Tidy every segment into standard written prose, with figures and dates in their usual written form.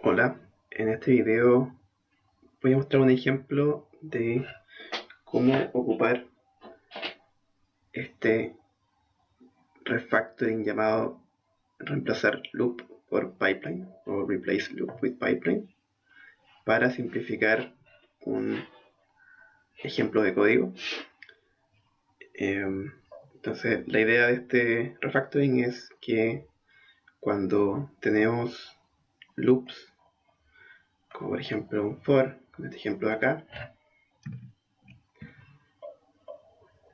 Hola, en este video voy a mostrar un ejemplo de cómo ocupar este refactoring llamado reemplazar loop por pipeline o replace loop with pipeline para simplificar un ejemplo de código. Entonces la idea de este refactoring es que cuando tenemos loops, como por ejemplo un for, con este ejemplo de acá,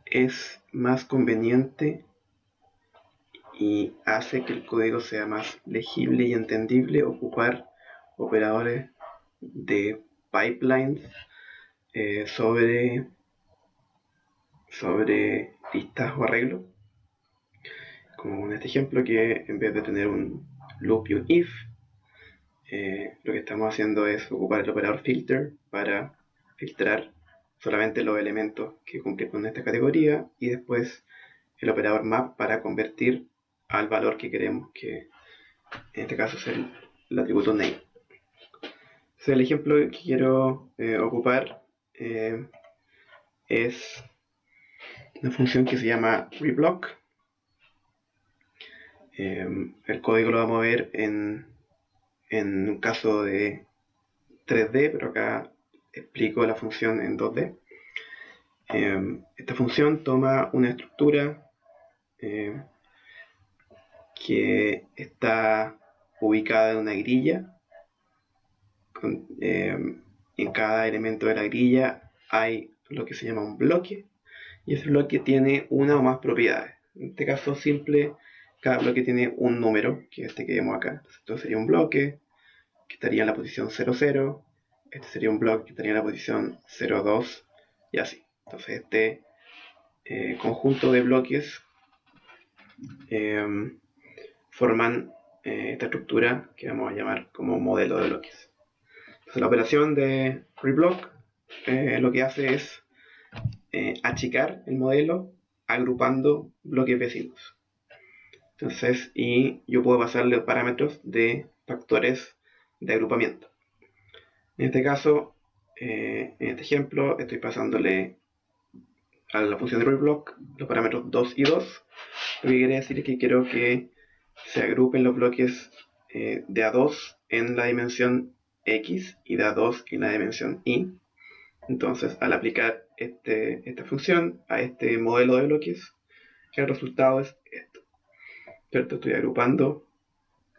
es más conveniente y hace que el código sea más legible y entendible ocupar operadores de pipelines sobre listas o arreglos, como en este ejemplo, que en vez de tener un loop y un if, lo que estamos haciendo es ocupar el operador filter para filtrar solamente los elementos que cumplen con esta categoría, y después el operador map para convertir al valor que queremos, que en este caso es el atributo name. Entonces, el ejemplo que quiero ocupar es una función que se llama reblock. El código lo vamos a ver en un caso de 3D, pero acá explico la función en 2D. Esta función toma una estructura que está ubicada en una grilla. En cada elemento de la grilla hay lo que se llama un bloque, y ese bloque tiene una o más propiedades. En este caso simple, cada bloque tiene un número, que es este que vemos acá. Entonces sería un bloque que estaría en la posición 00, este sería un bloque que estaría en la posición 02, y así. Entonces este conjunto de bloques forman esta estructura que vamos a llamar como modelo de bloques. Entonces, la operación de reblock lo que hace es achicar el modelo agrupando bloques vecinos. Entonces, y yo puedo pasarle parámetros de factores de agrupamiento. En este caso, en este ejemplo, estoy pasándole a la función de reblock los parámetros 2 y 2. Lo que quiere decir es que quiero que se agrupen los bloques de A2 en la dimensión X y de A2 en la dimensión Y. Entonces, al aplicar esta función a este modelo de bloques, el resultado es esto, ¿cierto? Estoy agrupando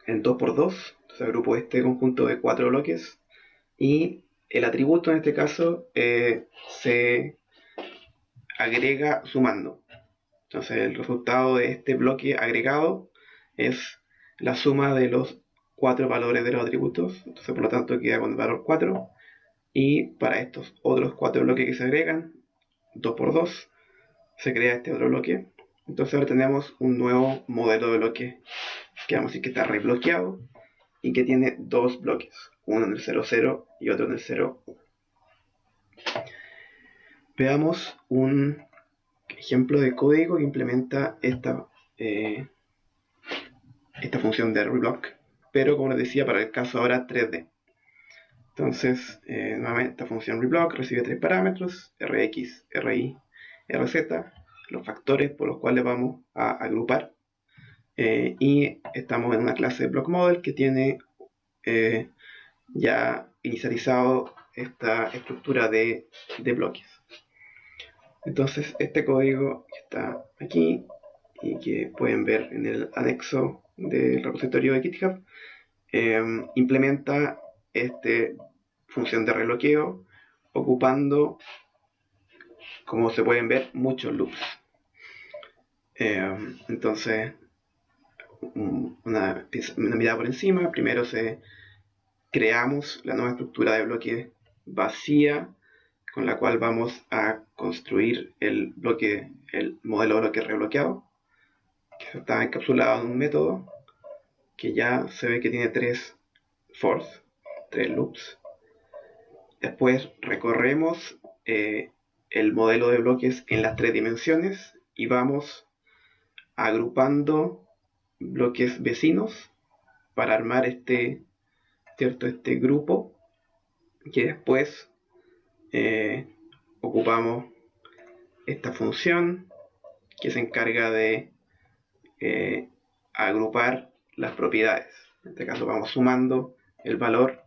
en 2x2, entonces agrupo este conjunto de 4 bloques, y el atributo en este caso se agrega sumando. Entonces el resultado de este bloque agregado es la suma de los 4 valores de los atributos. Entonces por lo tanto queda con el valor 4, y para estos otros 4 bloques que se agregan, 2x2, se crea este otro bloque. Entonces ahora tenemos un nuevo modelo de bloque que vamos a decir que está rebloqueado y que tiene dos bloques, uno en el 00 y otro en el 01. Veamos un ejemplo de código que implementa esta función de reblock, pero como les decía, para el caso ahora 3D. Entonces, nuevamente esta función reblock recibe tres parámetros: rx, ri, rz, los factores por los cuales vamos a agrupar, y estamos en una clase de block model que tiene ya inicializado esta estructura de bloques. Entonces este código que está aquí y que pueden ver en el anexo del repositorio de GitHub implementa esta función de rebloqueo ocupando, como se pueden ver, muchos loops. Entonces, una mirada por encima: primero creamos la nueva estructura de bloque vacía con la cual vamos a construir el modelo de bloque rebloqueado, que está encapsulado en un método que ya se ve que tiene tres fors, tres loops. Después recorremos el modelo de bloques en las tres dimensiones y vamos agrupando bloques vecinos para armar este ¿cierto? Este grupo que después ocupamos esta función que se encarga de agrupar las propiedades. En este caso vamos sumando el valor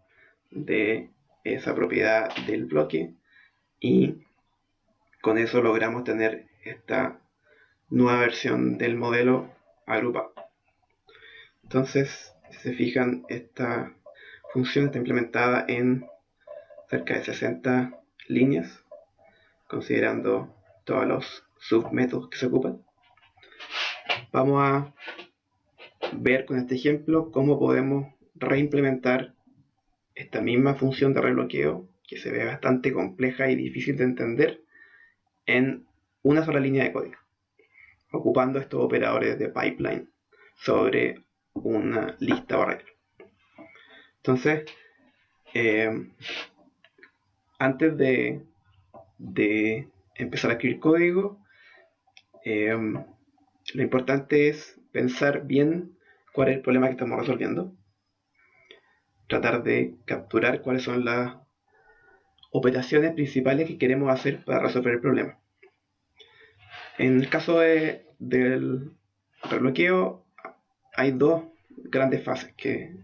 de esa propiedad del bloque y con eso logramos tener esta nueva versión del modelo agrupado. Entonces, si se fijan, esta función está implementada en cerca de 60 líneas, considerando todos los submétodos que se ocupan. Vamos a ver con este ejemplo cómo podemos reimplementar esta misma función de rebloqueo, que se ve bastante compleja y difícil de entender, en una sola línea de código, ocupando estos operadores de pipeline sobre una lista o arreglo. Entonces, antes de empezar a escribir código, lo importante es pensar bien cuál es el problema que estamos resolviendo, tratar de capturar cuáles son las operaciones principales que queremos hacer para resolver el problema. En el caso del rebloqueo, hay dos grandes fases que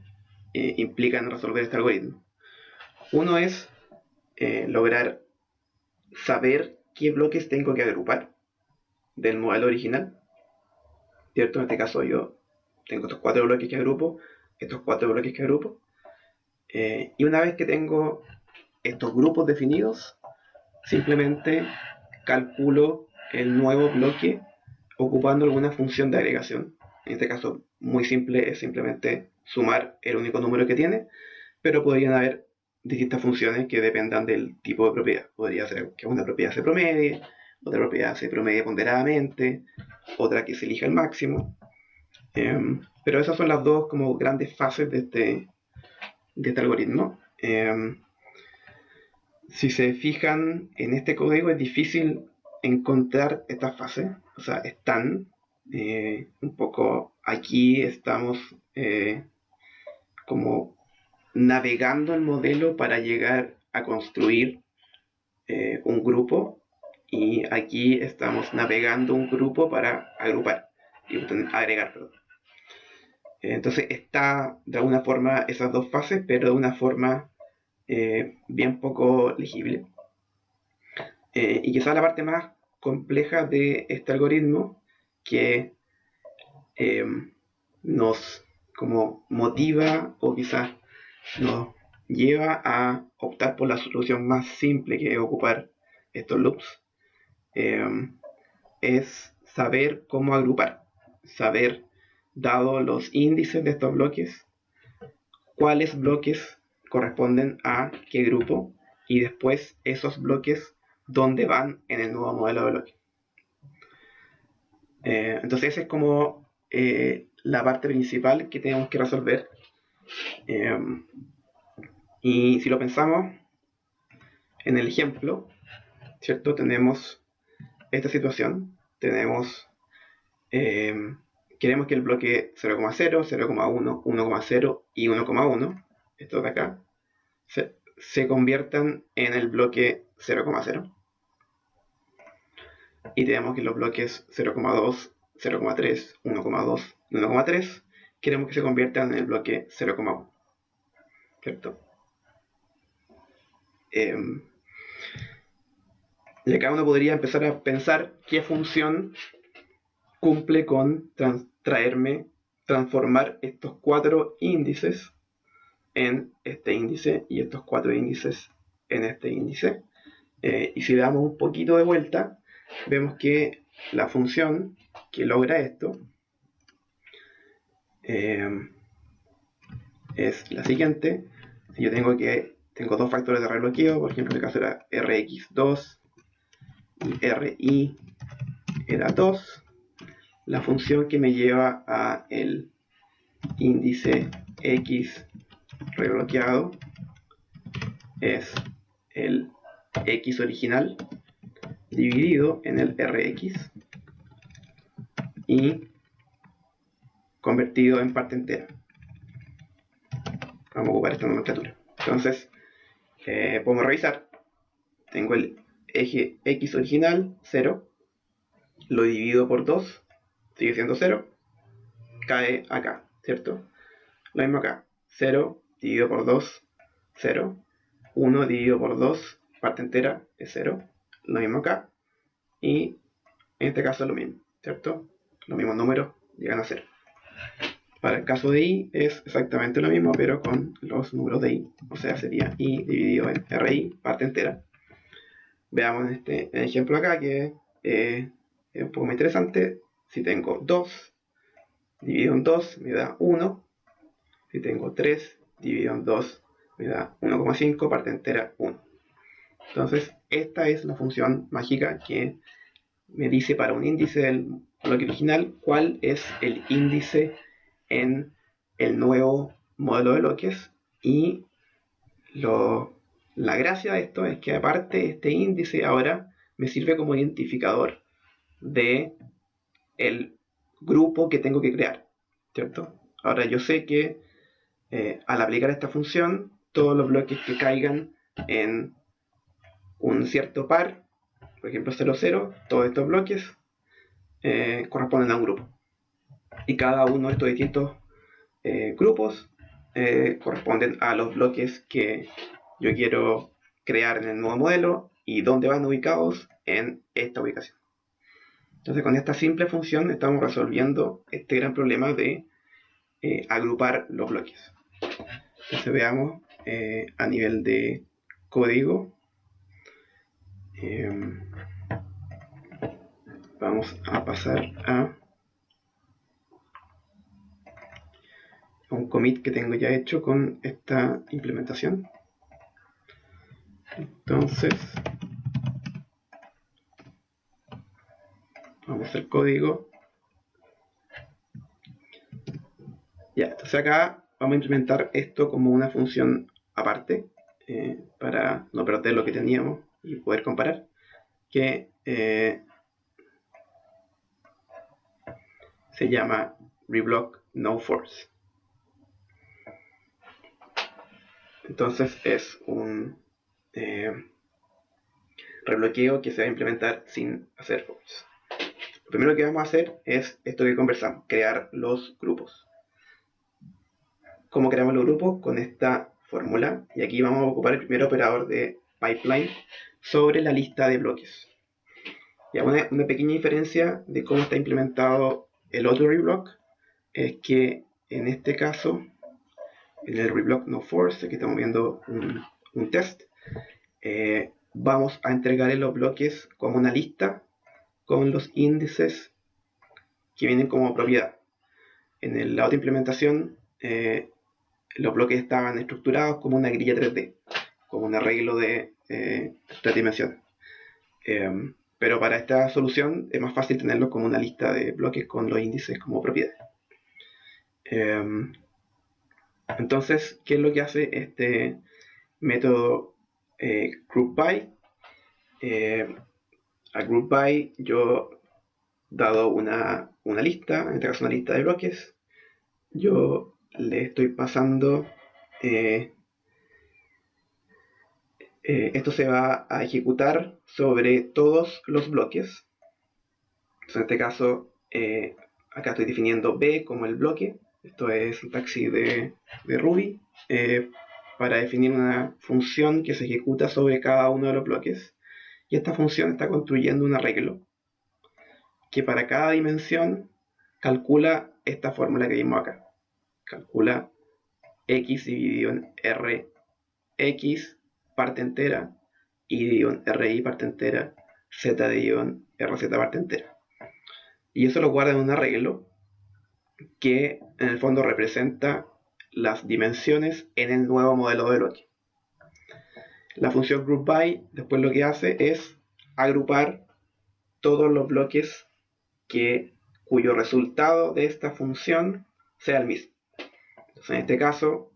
implican resolver este algoritmo. Uno es lograr saber qué bloques tengo que agrupar del modelo original, ¿cierto? En este caso yo tengo estos 4 bloques que agrupo, estos 4 bloques que agrupo, y una vez que tengo estos grupos definidos, simplemente calculo el nuevo bloque ocupando alguna función de agregación. En este caso muy simple, es simplemente sumar el único número que tiene, pero podrían haber distintas funciones que dependan del tipo de propiedad. Podría ser que una propiedad se promedie, otra propiedad se promedie ponderadamente, otra que se elija el máximo. Pero esas son las dos como grandes fases de este algoritmo. Si se fijan en este código es difícil encontrar estas fases, o sea, están un poco aquí, estamos como navegando el modelo para llegar a construir un grupo, y aquí estamos navegando un grupo para agrupar y agregar, perdón. Entonces está de alguna forma esas dos fases, pero de una forma bien poco legible. Y quizás la parte más compleja de este algoritmo que nos como motiva o quizás nos lleva a optar por la solución más simple, que es ocupar estos loops, es saber cómo agrupar, saber, dado los índices de estos bloques, cuáles bloques corresponden a qué grupo, y después esos bloques dónde van en el nuevo modelo de bloque. Entonces esa es como la parte principal que tenemos que resolver. Y si lo pensamos en el ejemplo, ¿cierto? Tenemos esta situación, tenemos queremos que el bloque 0,0, 0,1, 1,0 y 1,1, estos de acá, se conviertan en el bloque 0,0. Y tenemos que los bloques 0,2, 0,3, 1,2 y 1,3 queremos que se conviertan en el bloque 0,1, ¿cierto? Y acá uno podría empezar a pensar qué función cumple con transformar estos 4 índices en este índice y estos 4 índices en este índice. Y si le damos un poquito de vuelta, vemos que la función que logra esto es la siguiente. Si yo tengo dos factores de rebloqueo, por ejemplo en este caso era rx2 y ri era 2, la función que me lleva a el índice x rebloqueado es el x original dividido en el rx y convertido en parte entera. vamos a ocupar esta nomenclatura. Entonces, podemos revisar. Tengo el eje X original, 0. Lo divido por 2, sigue siendo 0. Cae acá, ¿cierto? Lo mismo acá. 0 dividido por 2, 0. 1 dividido por 2, parte entera, es 0. Lo mismo acá. Y en este caso es lo mismo, ¿cierto? Los mismos números llegan a 0. Para el caso de i es exactamente lo mismo, pero con los números de i. O sea, sería i dividido en ri, parte entera. Veamos en este ejemplo acá que es un poco más interesante. Si tengo 2 dividido en 2 me da 1. Si tengo 3 dividido en 2 me da 1,5, parte entera 1. Entonces, esta es la función mágica que me dice para un índice del bloque original cuál es el índice en el nuevo modelo de bloques. Y la gracia de esto es que aparte este índice ahora me sirve como identificador de el grupo que tengo que crear, ¿cierto? Ahora yo sé que al aplicar esta función, todos los bloques que caigan en un cierto par, por ejemplo 0, 0, todos estos bloques corresponden a un grupo. Y cada uno de estos distintos grupos corresponden a los bloques que yo quiero crear en el nuevo modelo y dónde van ubicados en esta ubicación. Entonces con esta simple función estamos resolviendo este gran problema de agrupar los bloques. Entonces veamos a nivel de código. Vamos a pasar a un commit que tengo ya hecho con esta implementación. Entonces vamos al código. Ya, entonces acá vamos a implementar esto como una función aparte para no perder lo que teníamos y poder comparar, que se llama reblock no force. Entonces es un rebloqueo que se va a implementar sin hacer force. Lo primero que vamos a hacer es esto que conversamos, crear los grupos. ¿Cómo creamos los grupos? Con esta fórmula. Y aquí vamos a ocupar el primer operador de pipeline sobre la lista de bloques. Y una pequeña diferencia de cómo está implementado el otro reblock es que en este caso, en el reblock no force, aquí estamos viendo un test, vamos a entregarle los bloques como una lista con los índices que vienen como propiedad. En la otra implementación, los bloques estaban estructurados como una grilla 3D, como un arreglo de 3 dimensiones. Pero para esta solución es más fácil tenerlos como una lista de bloques con los índices como propiedades. Entonces, ¿qué es lo que hace este método groupBy? A groupBy yo, dado una lista, en este caso una lista de bloques, yo le estoy pasando esto se va a ejecutar sobre todos los bloques. Entonces, en este caso acá estoy definiendo B como el bloque. Esto es sintaxis de Ruby para definir una función que se ejecuta sobre cada uno de los bloques. Y esta función está construyendo un arreglo que para cada dimensión calcula esta fórmula que vimos acá. Calcula x dividido en rx parte entera, y dividido en ri parte entera, z dividido en rz parte entera. Y eso lo guarda en un arreglo que en el fondo representa las dimensiones en el nuevo modelo de bloque. La función groupBy después lo que hace es agrupar todos los bloques cuyo resultado de esta función sea el mismo. Entonces, en este caso,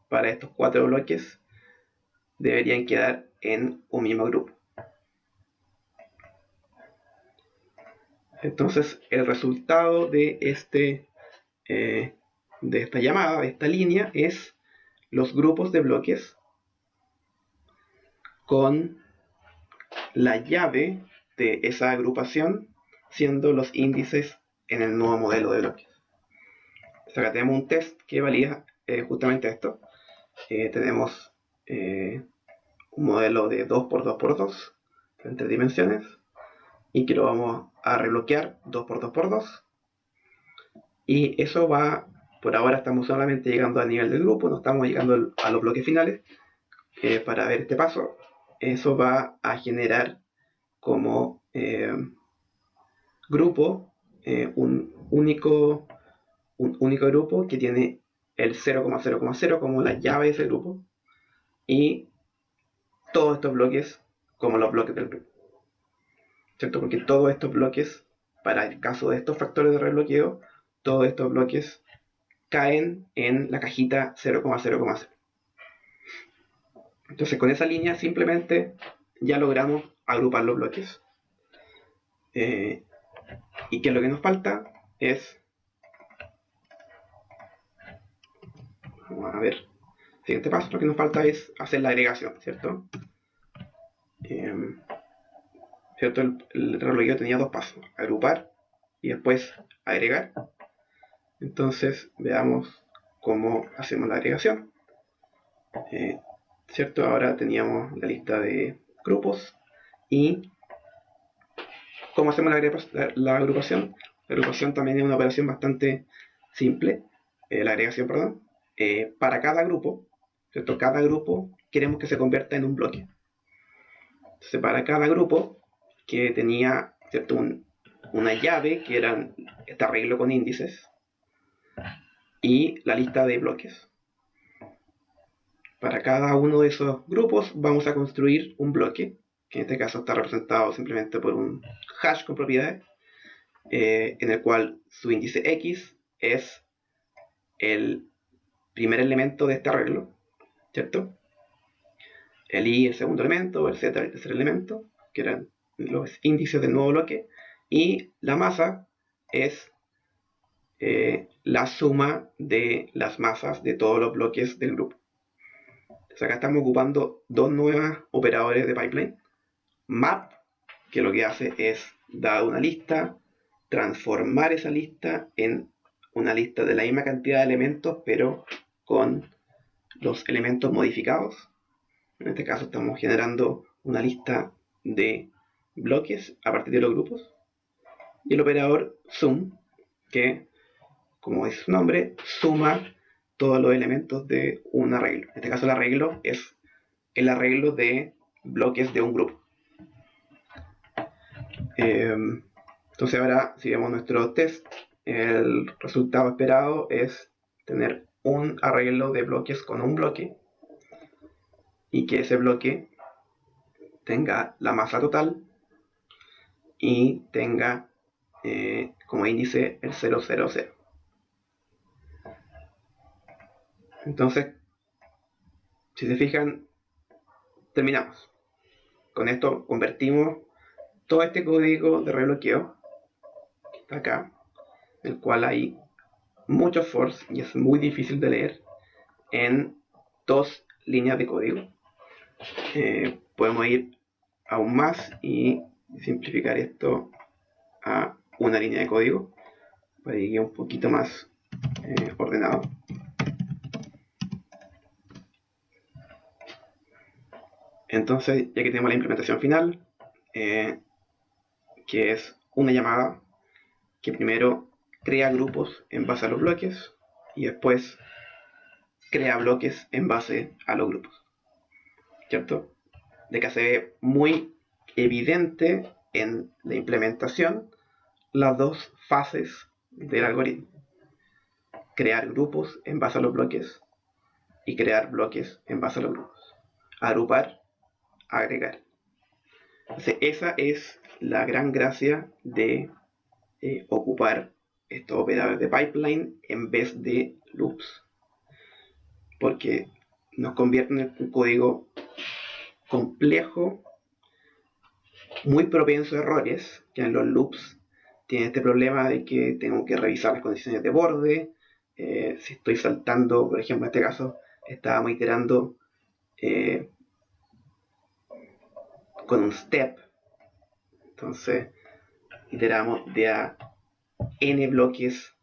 para estos 4 bloques deberían quedar en un mismo grupo. Entonces, el resultado de esta llamada, de esta línea, es los grupos de bloques con la llave de esa agrupación siendo los índices en el nuevo modelo de bloques. Entonces acá tenemos un test que valida justamente esto. Tenemos un modelo de 2x2x2 en 3 dimensiones y que lo vamos a rebloquear 2x2x2, y eso va, por ahora estamos solamente llegando al nivel del grupo, no estamos llegando a los bloques finales. Para ver este paso, eso va a generar como grupo un único grupo que tiene el 0,0,0 como la llave de ese grupo, y todos estos bloques como los bloques del grupo, ¿cierto? Porque todos estos bloques, para el caso de estos factores de rebloqueo, todos estos bloques caen en la cajita 0,0,0. Entonces con esa línea simplemente ya logramos agrupar los bloques. Y que lo que nos falta es, vamos a ver, siguiente paso, lo que nos falta es hacer la agregación, ¿cierto? ¿Cierto? El rebloqueo tenía dos pasos: agrupar y después agregar. Entonces veamos cómo hacemos la agregación. ¿Cierto? Ahora teníamos la lista de grupos. ¿Y cómo hacemos la agrupación? La agrupación también es una operación bastante simple. La agregación, perdón. Para cada grupo, ¿cierto? Cada grupo queremos que se convierta en un bloque. Entonces, para cada grupo que tenía, ¿cierto?, una llave que era este arreglo con índices y la lista de bloques, para cada uno de esos grupos vamos a construir un bloque, que en este caso está representado simplemente por un hash con propiedades, en el cual su índice X es el primer elemento de este arreglo, ¿cierto? El Y el segundo elemento, el Z el tercer elemento, que eran los índices del nuevo bloque, y la masa es la suma de las masas de todos los bloques del grupo. Entonces acá estamos ocupando dos nuevos operadores de pipeline. Map, que lo que hace es dar una lista, transformar esa lista en una lista de la misma cantidad de elementos, pero con los elementos modificados. En este caso estamos generando una lista de bloques a partir de los grupos. Y el operador sum, que, como dice su nombre, suma todos los elementos de un arreglo. En este caso el arreglo es el arreglo de bloques de un grupo. Entonces ahora, si vemos nuestro test, el resultado esperado es tener un arreglo de bloques con un bloque, y que ese bloque tenga la masa total y tenga como índice el 000. Entonces, si se fijan, terminamos. Con esto convertimos todo este código de rebloqueo que está acá, el cual hay muchos force y es muy difícil de leer, en dos líneas de código. Podemos ir aún más y simplificar esto a una línea de código para que quede un poquito más ordenado. Entonces, ya que tenemos la implementación final, que es una llamada que primero crea grupos en base a los bloques y después crea bloques en base a los grupos, ¿cierto? De que se ve muy evidente en la implementación las dos fases del algoritmo: crear grupos en base a los bloques y crear bloques en base a los grupos, agrupar, agregar. Entonces, esa es la gran gracia de ocupar estos operadores de pipeline en vez de loops, porque nos convierten en un código complejo, muy propenso a errores. Que en los loops tiene este problema de que tengo que revisar las condiciones de borde. Si estoy saltando, por ejemplo, en este caso estábamos iterando con un step. Entonces, iteramos de a n bloques.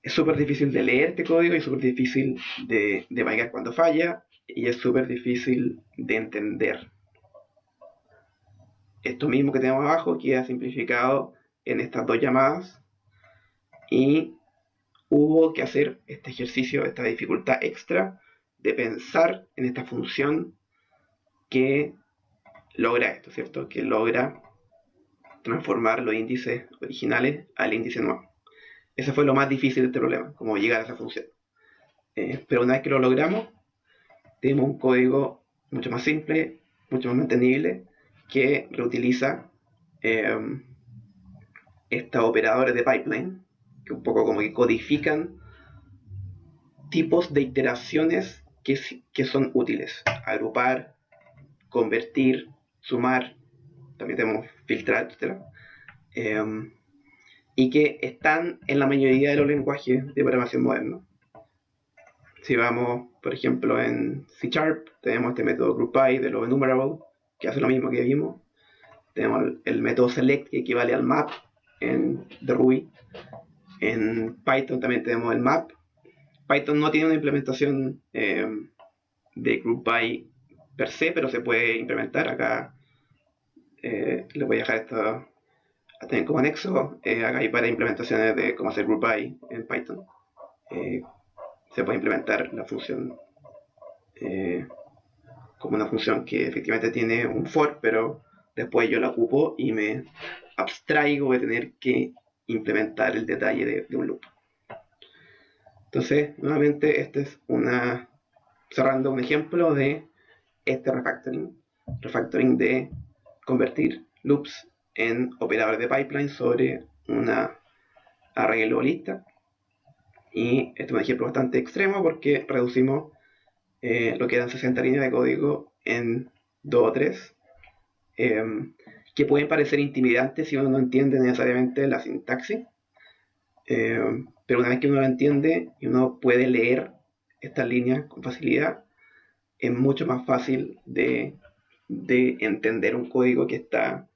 Es súper difícil de leer este código y súper difícil de validar cuando falla, y es súper difícil de entender. Esto mismo que tenemos abajo queda simplificado en estas dos llamadas, y hubo que hacer este ejercicio, esta dificultad extra de pensar en esta función que logra esto, ¿cierto? Que logra transformar los índices originales al índice nuevo. Ese fue lo más difícil de este problema, como llegar a esa función. Pero una vez que lo logramos, tenemos un código mucho más simple, mucho más mantenible, que reutiliza estos operadores de pipeline, que un poco como que codifican tipos de iteraciones que son útiles. Agrupar, convertir, sumar, también tenemos filtrar, etc. Y que están en la mayoría de los lenguajes de programación modernos. Si vamos, por ejemplo, en C#, tenemos este método groupBy de lo enumerable, que hace lo mismo que vimos. Tenemos el método select, que equivale al map en de Ruby. En Python también tenemos el map. Python no tiene una implementación de groupBy per se, pero se puede implementar. Acá les voy a dejar esto a tener como anexo. Acá hay varias implementaciones de cómo hacer groupBy en Python. Se puede implementar la función como una función que efectivamente tiene un for, pero después yo la ocupo y me abstraigo de tener que implementar el detalle de un loop. Entonces, nuevamente, este es cerrando un ejemplo de este refactoring de convertir loops en operadores de pipeline sobre una arreglo lista. Y este es un ejemplo bastante extremo porque reducimos lo que eran 60 líneas de código en 2 o 3, que pueden parecer intimidantes si uno no entiende necesariamente la sintaxis, pero una vez que uno lo entiende y uno puede leer estas líneas con facilidad, es mucho más fácil de entender un código que está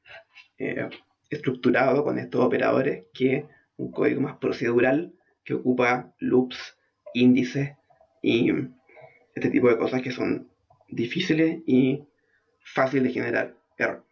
estructurado con estos operadores que un código más procedural que ocupa loops, índices y este tipo de cosas que son difíciles y fáciles de generar error.